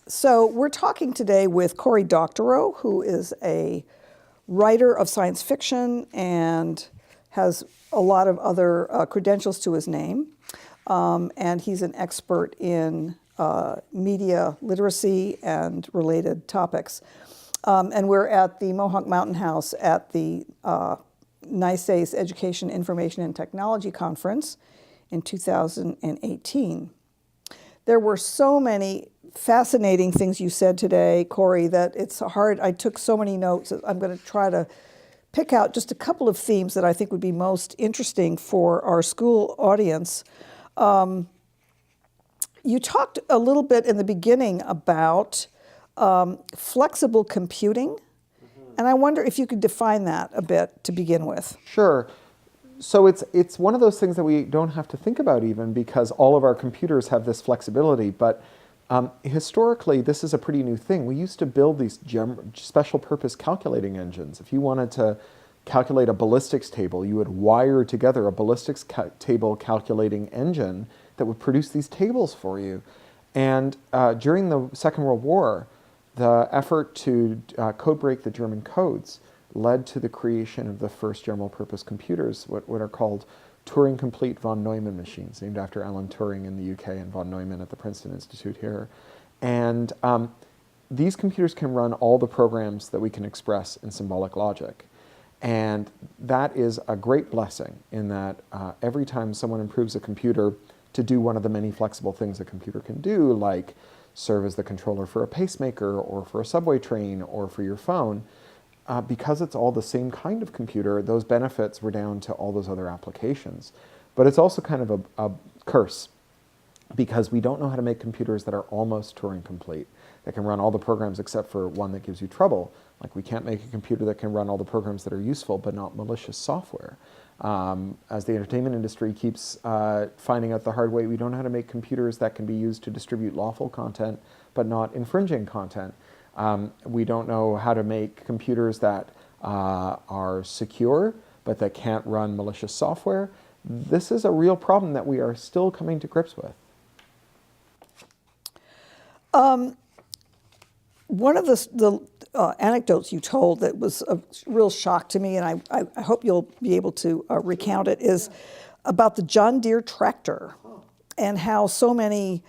So we're talking today with Cory Doctorow, who is a writer of science fiction and has a lot of other credentials to his name. And he's an expert in media literacy and related topics. And we're at the Mohonk Mountain House at the NYSAIS Education, Information, and Technology Conference in 2018. There were so many fascinating things you said today, Cory, that it's hard. I took so many notes. I'm going to try to pick out just a couple of themes that I think would be most interesting for our school audience. You talked a little bit in the beginning about flexible computing, and I wonder if you could define that a bit to begin with. Sure. So it's one of those things that we don't have to think about even, because all of our computers have this flexibility. But historically, this is a pretty new thing. We used to build these special purpose calculating engines. If you wanted to calculate a ballistics table, you would wire together a ballistics table calculating engine that would produce these tables for you. And during the Second World War, the effort to code break the German codes led to the creation of the first general-purpose computers, what are called Turing-complete von Neumann machines, named after Alan Turing in the UK and von Neumann at the Princeton Institute here. And these computers can run all the programs that we can express in symbolic logic. And that is a great blessing in that every time someone improves a computer to do one of the many flexible things a computer can do, like serve as the controller for a pacemaker or for a subway train or for your phone, because it's all the same kind of computer, those benefits were down to all those other applications. But it's also kind of a curse, because we don't know how to make computers that are almost Turing complete, that can run all the programs except for one that gives you trouble. Like, we can't make a computer that can run all the programs that are useful but not malicious software. As the entertainment industry keeps finding out the hard way, we don't know how to make computers that can be used to distribute lawful content but not infringing content. We don't know how to make computers that are secure but that can't run malicious software. This is a real problem that we are still coming to grips with. One of the anecdotes you told that was a real shock to me, and I hope you'll be able to recount it, is about the John Deere tractor and how so many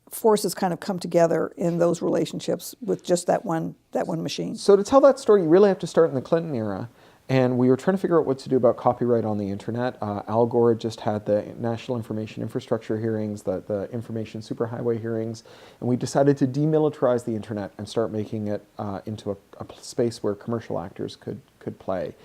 forces kind of come together in those relationships with just that one machine. So to tell that story, you really have to start in the Clinton era. And we were trying to figure out what to do about copyright on the internet. Al Gore just had the National Information Infrastructure hearings, the Information Superhighway hearings, and we decided to demilitarize the internet and start making it into a space where commercial actors could play.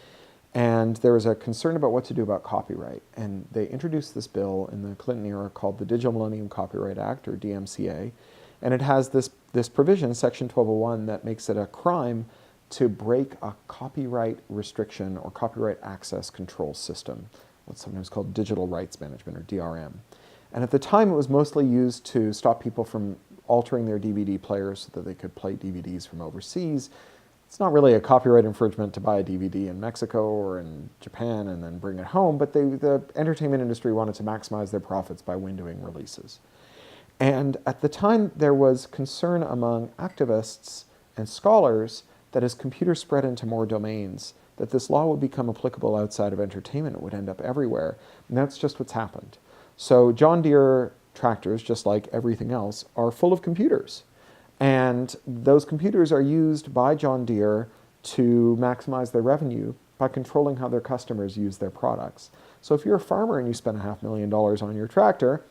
And there was a concern about what to do about copyright. And they introduced this bill in the Clinton era called the Digital Millennium Copyright Act, or DMCA. And it has this provision, Section 1201, that makes it a crime to break a copyright restriction or copyright access control system, what's sometimes called digital rights management, or DRM. And at the time, it was mostly used to stop people from altering their DVD players so that they could play DVDs from overseas. It's not really a copyright infringement to buy a DVD in Mexico or in Japan and then bring it home, but the entertainment industry wanted to maximize their profits by windowing releases. And at the time, there was concern among activists and scholars that as computers spread into more domains, that this law would become applicable outside of entertainment. It would end up everywhere. And that's just what's happened. So John Deere tractors, just like everything else, are full of computers. And those computers are used by John Deere to maximize their revenue by controlling how their customers use their products. So if you're a farmer and you spend $500,000 on your tractor,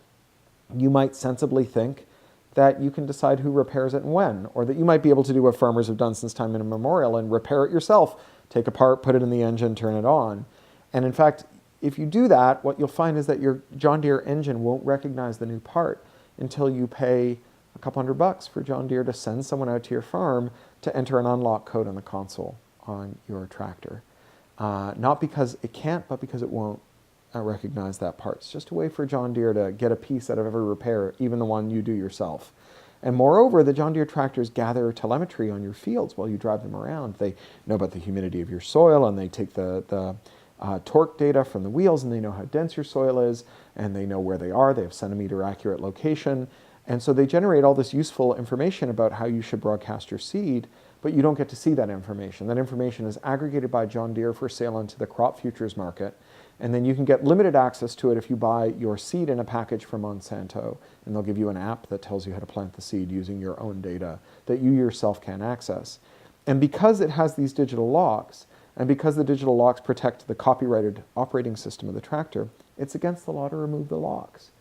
you might sensibly think that you can decide who repairs it and when, or that you might be able to do what farmers have done since time immemorial and repair it yourself. Take apart, put it in the engine, turn it on. And in fact, if you do that, what you'll find is that your John Deere engine won't recognize the new part until you pay a couple $100 for John Deere to send someone out to your farm to enter an unlock code on the console on your tractor. Not because it can't, but because it won't recognize that part. It's just a way for John Deere to get a piece out of every repair, even the one you do yourself. And moreover, the John Deere tractors gather telemetry on your fields while you drive them around. They know about the humidity of your soil, and they take the torque data from the wheels, and they know how dense your soil is, and they know where they are. They have centimeter accurate location. And so they generate all this useful information about how you should broadcast your seed, but you don't get to see that information. That information is aggregated by John Deere for sale into the crop futures market, and then you can get limited access to it if you buy your seed in a package from Monsanto, and they'll give you an app that tells you how to plant the seed using your own data that you yourself can access. And because it has these digital locks, and because the digital locks protect the copyrighted operating system of the tractor, it's against the law to remove the locks.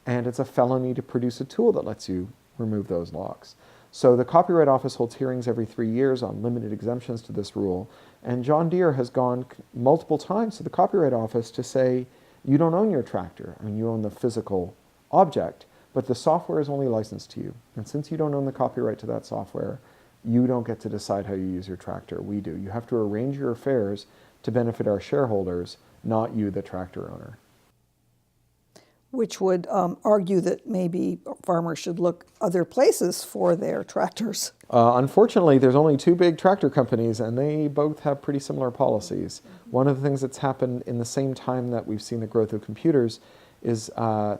And it's a felony to produce a tool that lets you remove those locks. So the Copyright Office holds hearings every 3 years on limited exemptions to this rule. And John Deere has gone multiple times to the Copyright Office to say, you don't own your tractor. I mean, you own the physical object, but the software is only licensed to you. And since you don't own the copyright to that software, you don't get to decide how you use your tractor. We do. You have to arrange your affairs to benefit our shareholders, not you, the tractor owner. Which would argue that maybe farmers should look other places for their tractors. Unfortunately, there's only 2 big tractor companies, and they both have pretty similar policies. One of the things that's happened in the same time that we've seen the growth of computers is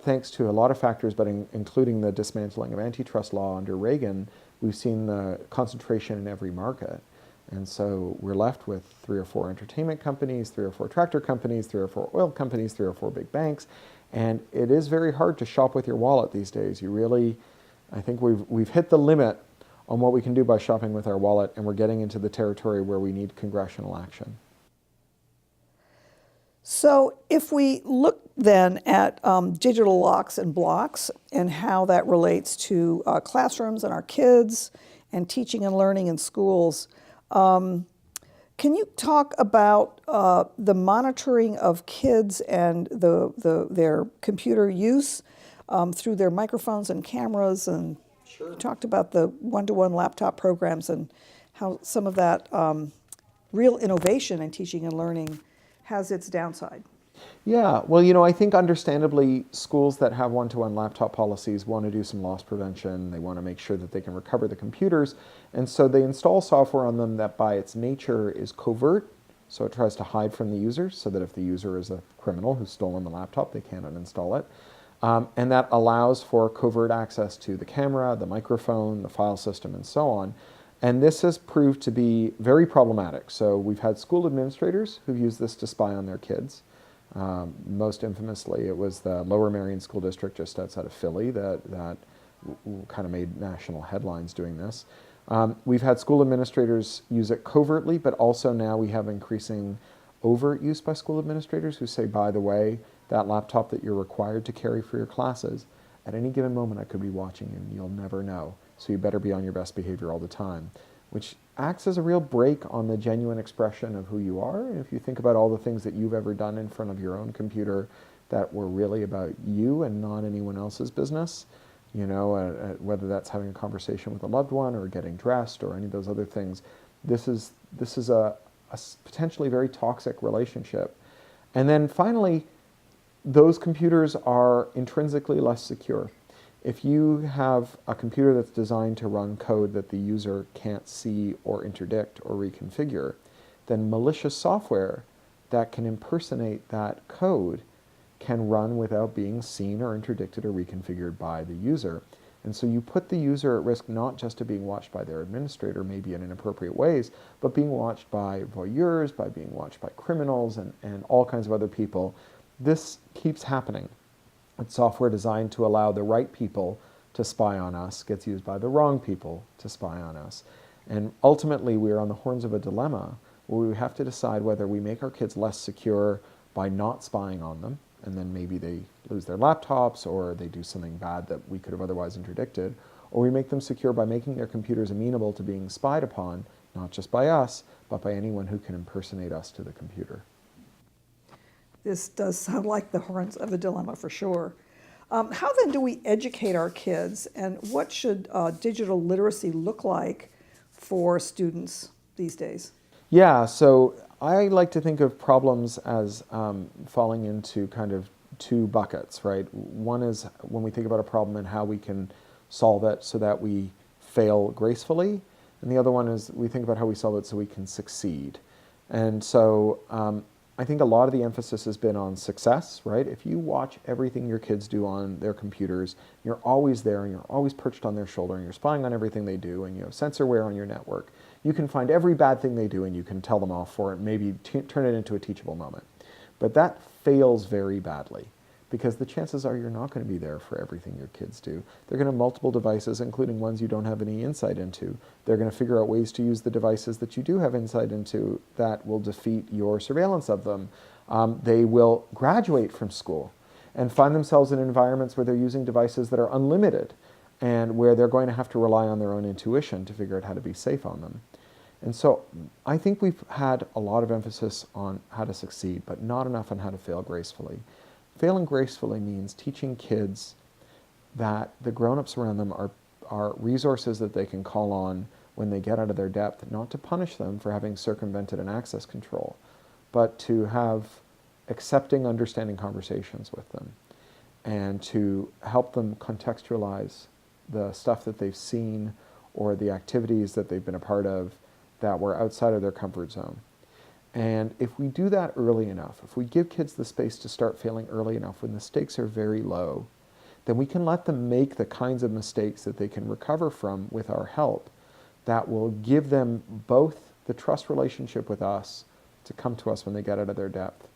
thanks to a lot of factors, but including the dismantling of antitrust law under Reagan, we've seen the concentration in every market. And so we're left with 3 or 4 entertainment companies, 3 or 4 tractor companies, 3 or 4 oil companies, 3 or 4 big banks. And it is very hard to shop with your wallet these days. You really, I think we've hit the limit on what we can do by shopping with our wallet, and we're getting into the territory where we need congressional action. So if we look then at digital locks and blocks and how that relates to classrooms and our kids and teaching and learning in schools, can you talk about the monitoring of kids and their computer use through their microphones and cameras? And Sure. you talked about the one-to-one laptop programs and how some of that real innovation in teaching and learning has its downside. Yeah, well, I think understandably schools that have one-to-one laptop policies want to do some loss prevention. They want to make sure that they can recover the computers. And so they install software on them that by its nature is covert. So it tries to hide from the user so that if the user is a criminal who's stolen the laptop, they cannot install it. And that allows for covert access to the camera, the microphone, the file system, and so on. And this has proved to be very problematic. So we've had school administrators who've used this to spy on their kids. Most infamously, it was the Lower Merion School District just outside of Philly that kind of made national headlines doing this. We've had school administrators use it covertly, but also now we have increasing overt use by school administrators who say, by the way, that laptop that you're required to carry for your classes, at any given moment I could be watching you and you'll never know. So you better be on your best behavior all the time, which acts as a real break on the genuine expression of who you are. And if you think about all the things that you've ever done in front of your own computer that were really about you and not anyone else's business, whether that's having a conversation with a loved one or getting dressed or any of those other things, this is a potentially very toxic relationship. And then finally, those computers are intrinsically less secure. If you have a computer that's designed to run code that the user can't see or interdict or reconfigure, then malicious software that can impersonate that code can run without being seen or interdicted or reconfigured by the user. And so you put the user at risk not just of being watched by their administrator, maybe in inappropriate ways, but being watched by voyeurs, by being watched by criminals and all kinds of other people. This keeps happening. It's software designed to allow the right people to spy on us, gets used by the wrong people to spy on us. And ultimately, we are on the horns of a dilemma where we have to decide whether we make our kids less secure by not spying on them, and then maybe they lose their laptops or they do something bad that we could have otherwise interdicted, or we make them secure by making their computers amenable to being spied upon, not just by us, but by anyone who can impersonate us to the computer. This does sound like the horns of a dilemma for sure. How then do we educate our kids, and what should digital literacy look like for students these days? Yeah, so I like to think of problems as falling into kind of 2 buckets, right? One is when we think about a problem and how we can solve it so that we fail gracefully, and the other one is we think about how we solve it so we can succeed. And so I think a lot of the emphasis has been on success, right? If you watch everything your kids do on their computers, you're always there and you're always perched on their shoulder and you're spying on everything they do and you have sensorware on your network, you can find every bad thing they do and you can tell them off for it, maybe turn it into a teachable moment. But that fails very badly because the chances are you're not going to be there for everything your kids do. They're going to have multiple devices, including ones you don't have any insight into. They're going to figure out ways to use the devices that you do have insight into that will defeat your surveillance of them. They will graduate from school and find themselves in environments where they're using devices that are unlimited and where they're going to have to rely on their own intuition to figure out how to be safe on them. And so I think we've had a lot of emphasis on how to succeed, but not enough on how to fail gracefully. Failing gracefully means teaching kids that the grown-ups around them are resources that they can call on when they get out of their depth, not to punish them for having circumvented an access control, but to have accepting, understanding conversations with them and to help them contextualize the stuff that they've seen or the activities that they've been a part of that were outside of their comfort zone. And if we do that early enough, if we give kids the space to start failing early enough when the stakes are very low, then we can let them make the kinds of mistakes that they can recover from with our help that will give them both the trust relationship with us to come to us when they get out of their depth,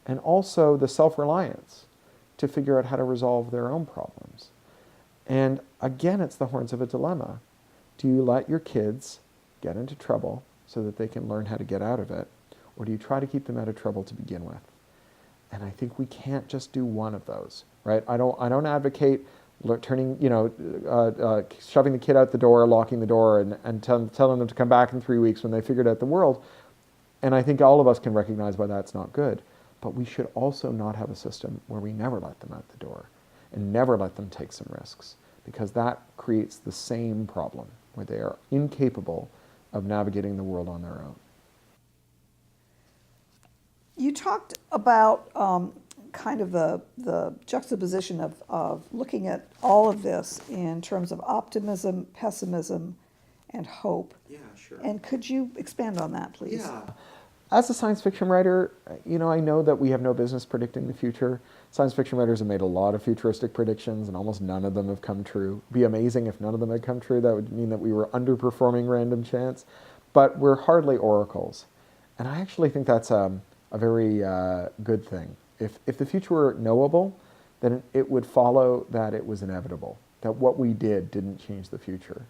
and also the self-reliance to figure out how to resolve their own problems. And again, it's the horns of a dilemma. Do you let your kids get into trouble so that they can learn how to get out of it? Or do you try to keep them out of trouble to begin with? And I think we can't just do one of those, right? I don't advocate turning, shoving the kid out the door, locking the door, and telling them to come back in 3 weeks when they figured out the world. And I think all of us can recognize why that's not good. But we should also not have a system where we never let them out the door and never let them take some risks, because that creates the same problem where they are incapable of navigating the world on their own. You talked about kind of the juxtaposition of looking at all of this in terms of optimism, pessimism, and hope. Yeah, sure. And could you expand on that, please? Yeah. As a science fiction writer, I know that we have no business predicting the future. Science fiction writers have made a lot of futuristic predictions, and almost none of them have come true. It'd be amazing if none of them had come true. That would mean that we were underperforming random chance. But we're hardly oracles. And I actually think that's a very good thing. If the future were knowable, then it would follow that it was inevitable, that what we didn't change the future.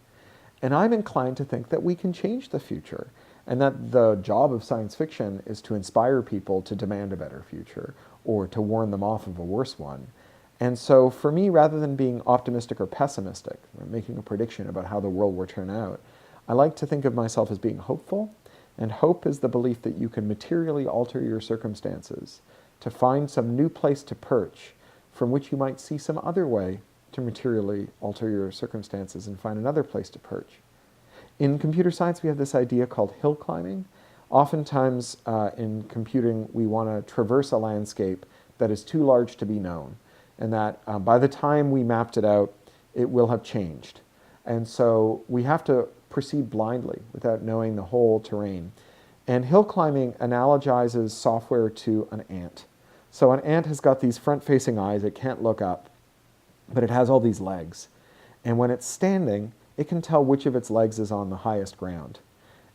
And I'm inclined to think that we can change the future, and that the job of science fiction is to inspire people to demand a better future or to warn them off of a worse one. And so for me, rather than being optimistic or pessimistic, or making a prediction about how the world will turn out, I like to think of myself as being hopeful. And hope is the belief that you can materially alter your circumstances to find some new place to perch from which you might see some other way to materially alter your circumstances and find another place to perch. In computer science, we have this idea called hill climbing. Oftentimes in computing, we want to traverse a landscape that is too large to be known, and that by the time we mapped it out, it will have changed. And so we have to proceed blindly without knowing the whole terrain. And hill climbing analogizes software to an ant. So an ant has got these front-facing eyes, it can't look up, but it has all these legs. And when it's standing, it can tell which of its legs is on the highest ground.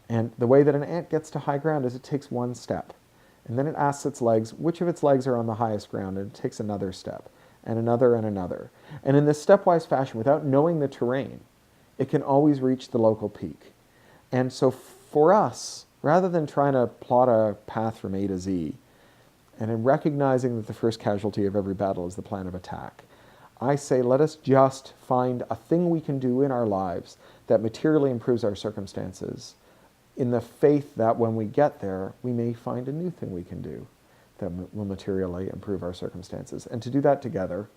And the way that an ant gets to high ground is it takes one step. And then it asks its legs which of its legs are on the highest ground, and it takes another step, and another and another. And in this stepwise fashion, without knowing the terrain, it can always reach the local peak. And so for us, rather than trying to plot a path from A to Z, and in recognizing that the first casualty of every battle is the plan of attack, I say let us just find a thing we can do in our lives that materially improves our circumstances, in the faith that when we get there, we may find a new thing we can do that will materially improve our circumstances. And to do that together,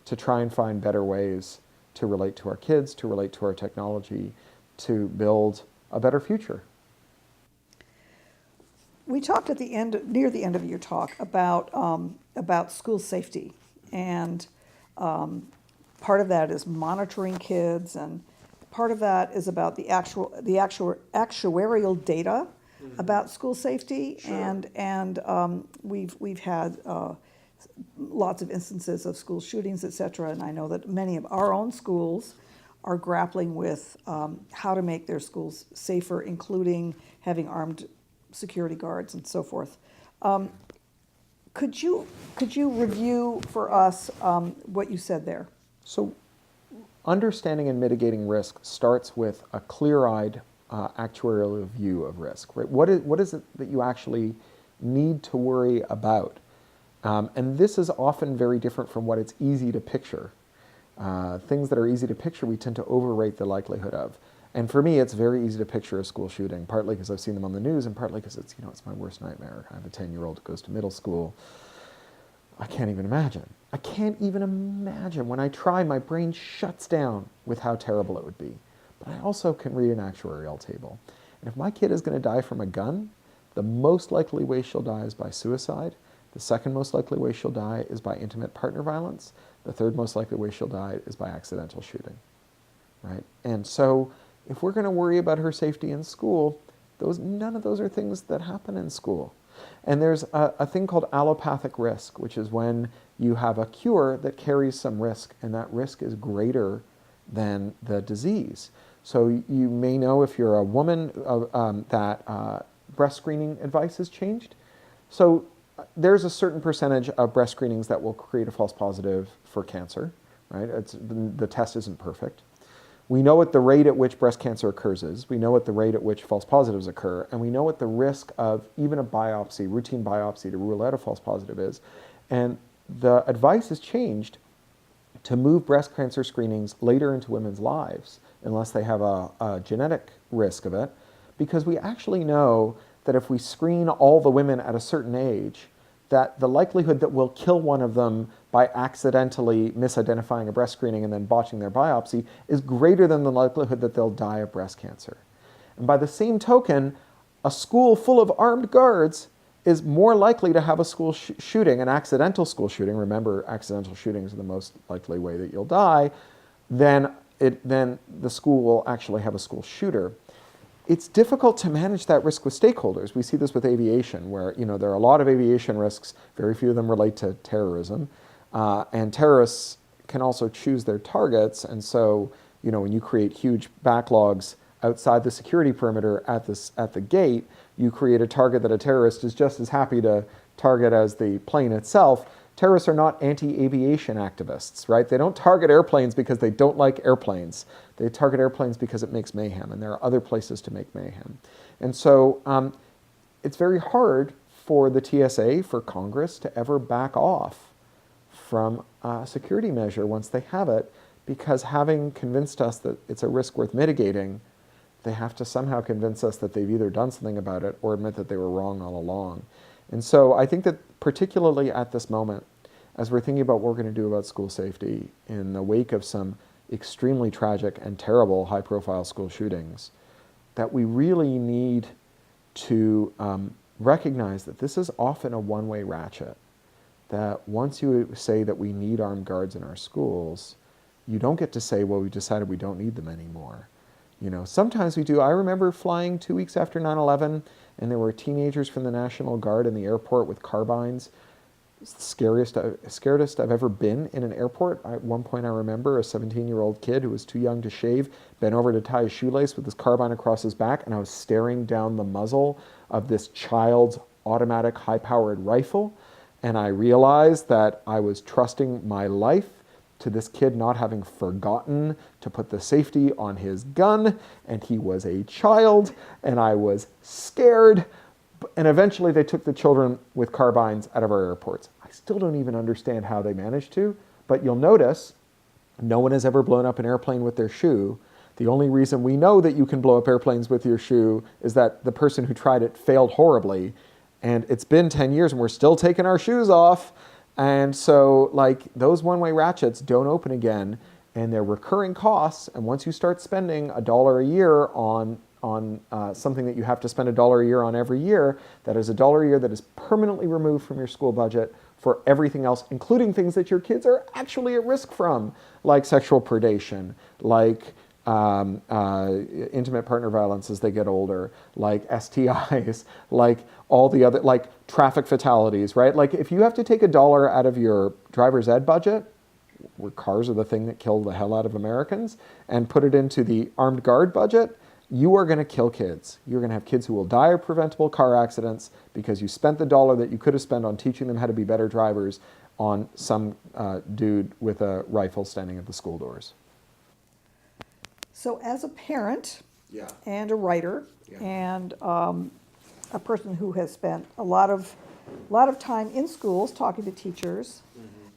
to try and find better ways to relate to our kids, to relate to our technology, to build a better future. We talked at the end, near the end of your talk, about school safety, and part of that is monitoring kids, and part of that is about the actuarial data about school safety, and we've had lots of instances of school shootings, et cetera, and I know that many of our own schools are grappling with how to make their schools safer, including having armed security guards and so forth. Could you review for us what you said there? So understanding and mitigating risk starts with a clear-eyed actuarial view of risk, right? What is it that you actually need to worry about? And this is often very different from what it's easy to picture. Things that are easy to picture, we tend to overrate the likelihood of. And for me, it's very easy to picture a school shooting, partly because I've seen them on the news, and partly because it's my worst nightmare. I have a 10-year-old who goes to middle school. I can't even imagine. I can't even imagine. When I try, my brain shuts down with how terrible it would be. But I also can read an actuarial table. And if my kid is going to die from a gun, the most likely way she'll die is by suicide. The second most likely way she'll die is by intimate partner violence. The third most likely way she'll die is by accidental shooting, right? And so if we're going to worry about her safety in school, none of those are things that happen in school. And there's a thing called allopathic risk, which is when you have a cure that carries some risk, and that risk is greater than the disease. So you may know, if you're a woman, that breast screening advice has changed. So there's a certain percentage of breast screenings that will create a false positive for cancer, right? The test isn't perfect. We know what the rate at which breast cancer occurs is. We know what the rate at which false positives occur. And we know what the risk of even a biopsy, routine biopsy, to rule out a false positive is. And the advice has changed to move breast cancer screenings later into women's lives, unless they have a genetic risk of it, because we actually know that if we screen all the women at a certain age, that the likelihood that we'll kill one of them by accidentally misidentifying a breast screening and then botching their biopsy is greater than the likelihood that they'll die of breast cancer. And by the same token, a school full of armed guards is more likely to have a school shooting, an accidental school shooting. Remember, accidental shootings are the most likely way that you'll die. Then the school will actually have a school shooter. It's difficult to manage that risk with stakeholders. We see this with aviation, where there are a lot of aviation risks. Very few of them relate to terrorism, and terrorists can also choose their targets. And so, when you create huge backlogs outside the security perimeter at the gate, you create a target that a terrorist is just as happy to target as the plane itself. Terrorists are not anti-aviation activists, right? They don't target airplanes because they don't like airplanes. They target airplanes because it makes mayhem, and there are other places to make mayhem. And so it's very hard for the TSA, for Congress, to ever back off from a security measure once they have it, because having convinced us that it's a risk worth mitigating, they have to somehow convince us that they've either done something about it or admit that they were wrong all along. And so I think that particularly at this moment, as we're thinking about what we're going to do about school safety in the wake of some extremely tragic and terrible high-profile school shootings, that we really need to recognize that this is often a one-way ratchet. That once you say that we need armed guards in our schools, you don't get to say, well, we decided we don't need them anymore. Sometimes we do. I remember flying 2 weeks after 9/11, and there were teenagers from the National Guard in the airport with carbines. It's the scariest I've ever been in an airport. At one point, I remember a 17-year-old kid who was too young to shave bent over to tie his shoelace with his carbine across his back, and I was staring down the muzzle of this child's automatic high-powered rifle, and I realized that I was trusting my life to this kid not having forgotten to put the safety on his gun, and he was a child, and I was scared. And eventually they took the children with carbines out of our airports. I still don't even understand how they managed to, but you'll notice no one has ever blown up an airplane with their shoe. The only reason we know that you can blow up airplanes with your shoe is that the person who tried it failed horribly, and it's been 10 years and we're still taking our shoes off. And so, those one-way ratchets don't open again, and they're recurring costs. And once you start spending $1 a year on something that you have to spend $1 a year on every year, that is $1 a year that is permanently removed from your school budget for everything else, including things that your kids are actually at risk from, like sexual predation, like intimate partner violence as they get older, like STIs, like all the other, like traffic fatalities, right? Like if you have to take $1 out of your driver's ed budget, where cars are the thing that kill the hell out of Americans, and put it into the armed guard budget, you are going to kill kids. You're going to have kids who will die of preventable car accidents because you spent the $1 that you could have spent on teaching them how to be better drivers on some dude with a rifle standing at the school doors. So as a parent Yeah. and a writer Yeah. and a person who has spent a lot of time in schools talking to teachers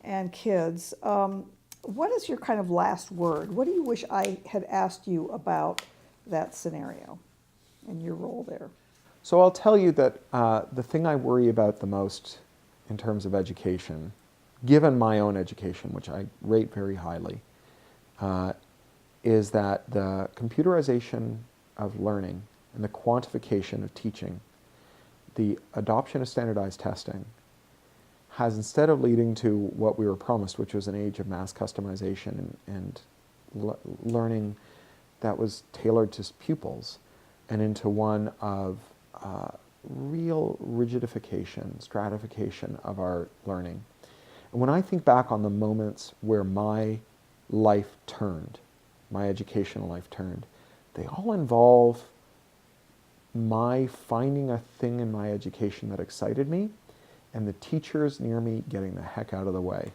and kids, what is your kind of last word? What do you wish I had asked you about that scenario and your role there? So I'll tell you that the thing I worry about the most in terms of education, given my own education, which I rate very highly, is that the computerization of learning and the quantification of teaching, the adoption of standardized testing, has, instead of leading to what we were promised, which was an age of mass customization and learning that was tailored to pupils, and into one of real rigidification, stratification of our learning. And when I think back on the moments where my life turned, my educational life turned, they all involve my finding a thing in my education that excited me, and the teachers near me getting the heck out of the way.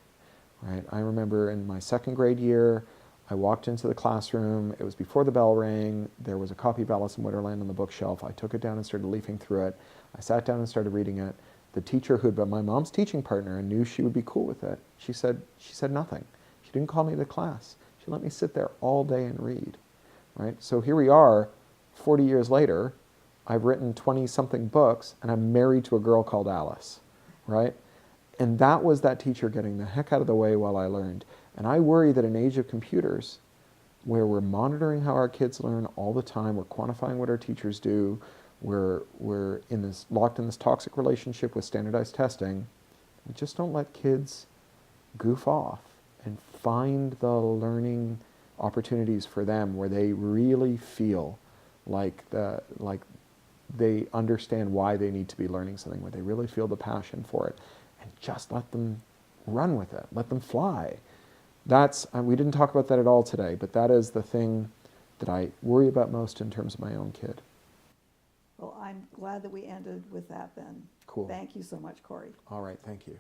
Right? I remember in my second grade year, I walked into the classroom. It was before the bell rang. There was a copy of Alice in Wonderland on the bookshelf. I took it down and started leafing through it. I sat down and started reading it. The teacher, who had been my mom's teaching partner and knew she would be cool with it, she said nothing. She didn't call me to class. She let me sit there all day and read. Right? So here we are, 40 years later. I've written 20-something books, and I'm married to a girl called Alice. Right? And that was that teacher getting the heck out of the way while I learned. And I worry that in an age of computers, where we're monitoring how our kids learn all the time, we're quantifying what our teachers do, we're locked in this toxic relationship with standardized testing, we just don't let kids goof off and find the learning opportunities for them where they really feel like they understand why they need to be learning something, where they really feel the passion for it, and just let them run with it, let them fly. We didn't talk about that at all today, but that is the thing that I worry about most in terms of my own kid. Well, I'm glad that we ended with that then. Cool. Thank you so much, Cory. All right, thank you.